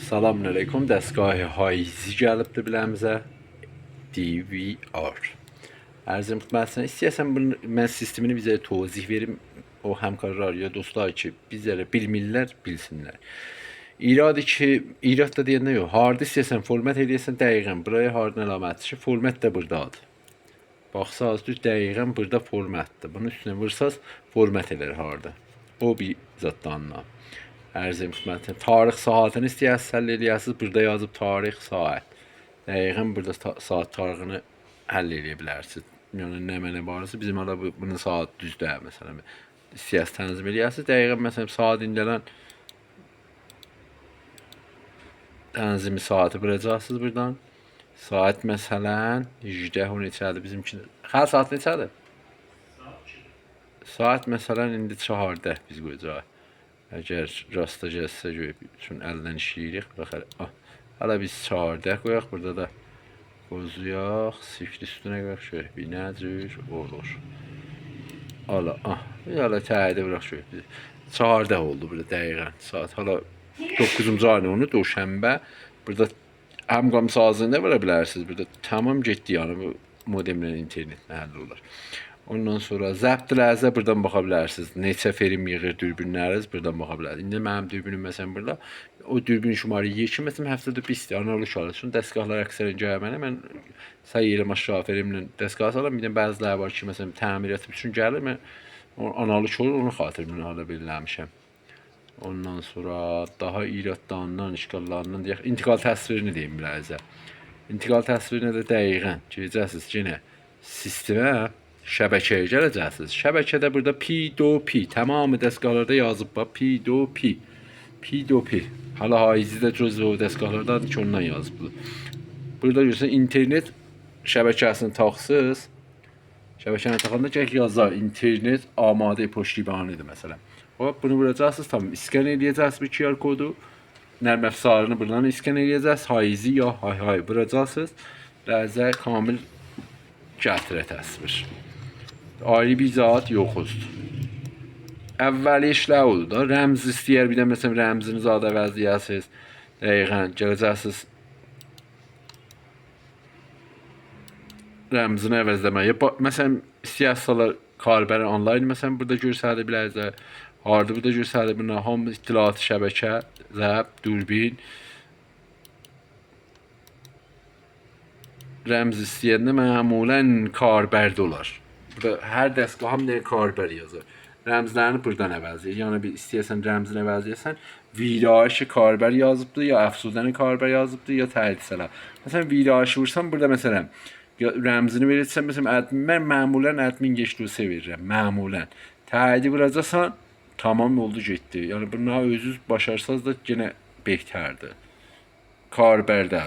Salamünaleyküm. Dəstgahı haizi gəlibdir biləmizə. DVR. Ərzim xidmətinə istəyəsən bunu mən sistemini bizə tozih verim. O həmkarlar ya dostlar ki, bizlərə bilmirlər, bilsinlər. İradı ki, irad da deyəndə yox. Harda istəyəsən format eləyəsən dəqiqən. Buraya hardın əlaməti ki, format da burdadır. Baxsaz düz dəqiqən burada formatdır. Bunun üstünə vursaz format elər harda. O bir zatdanla. Ərzim xidmətinə tarix saatını istəyəsiniz həll eləyəsiniz. Burada yazıb tarix saat. Dəqiqən burada saat tarixini həll eləyə bilərsiniz. Yəni nə mənə varsa bizim hala bunun saat düzdür məsələn. İstəyəsiniz tənzim eləyəsiniz. Dəqiqən məsələn saat indilən tənzimi saatı vuracaqsınız buradan. Saat məsələn 10 neçədir bizimki. Hər saat neçədir? Saat məsələn indi 4-də biz qoyacağıq. Əgər rasta gəlsə üçün əldən işləyirik. Bax hələ biz 4-də qoyaq. Burada da qozuyaq. Sifir üstünə qoyaq. Şöyle bir nə cür olur. Hala təyidə bıraq şöyle. 4-də oldu burada dəqiqən. Saat hala 9-cu ayın 10-u Doşənbə. Burada həm qamsazında vura bilərsiniz. Burada tamam getdi yəni bu modemlə internetinə həll olur. Ondan sonra zəbtlərə buradan baxa bilərsiniz. Neçə film yığır dürbünləriniz buradan baxa bilərsiniz. İndi mənim dürbünüm məsələn burada. O dürbün şumarı 2 məsələn həftədə bir isti analog alır. Dəstgahlar əksərən gəlir mənə. Mən sayıram şoferimlə dəstgah salam. Bir də bəziləri var ki, məsələn təmirat üçün gəlir. Mən analog olur, onun xatirinə hala belirləmişəm. Ondan sonra daha iradlarından, işgallarından deyək, intiqal təsvirini deyim bilərizə. İntiqal təsvirinə də dəqiqən girəcəksiniz yenə sistemə, şəbəkəyə gələcəksiniz. Şəbəkədə burada P2P, tamamı dəstgahlarda yazıb bax P2P. P2P. Hala haizi də cüzü o dəstgahlardan ki, ondan yazıb. Burada görürsən internet şəbəkəsini taxsız. Şəbəkəni taxanda gəl yazar internet amadə poçtlibanıdır məsələn. Bunu vuracaqsınız, tamam. İskan eləyəcəksiniz bir QR kodu. Nərm əfsarını buradan iskan eləyəcəksiniz. Haizi ya hay vuracaqsınız. Rəzə kamil gətirə təsvir. Ayrı bir zat yoxuzdur. Əvvəli işlər oldu da. Rəmz istəyər bir də məsələn rəmzinizi adı əvəzləyəsiniz. Dəqiqən gələcəksiniz. Rəmzini əvəzləməyə. Məsələn istəyərsiniz Karbər online məsələn burada görsədə bilərsiniz. Harda burada görsədə buna hamı ittilaat şəbəkə, zəb, dürbün. Rəmz istəyəndə məmulən Karbərdə olar. Burada hər dəstgah hamıya Karbər yazır. Rəmzlərini buradan əvəzləyir. Yəni bir istəyəsən rəmzini əvəzləyəsən, virayışı Karbər yazıbdır, ya əfsudəni Karbər yazıbdır, ya təhdisələr. Məsələn virayışı vursan burada məsələn rəmzini verirsən, məsələn mən məmulən admin geçdüsə verirəm, məmulən. Təhdidi vuracaqsan, tamam oldu getdi. Yəni bunları özünüz başarsanız da yenə behtərdir. Karbərdə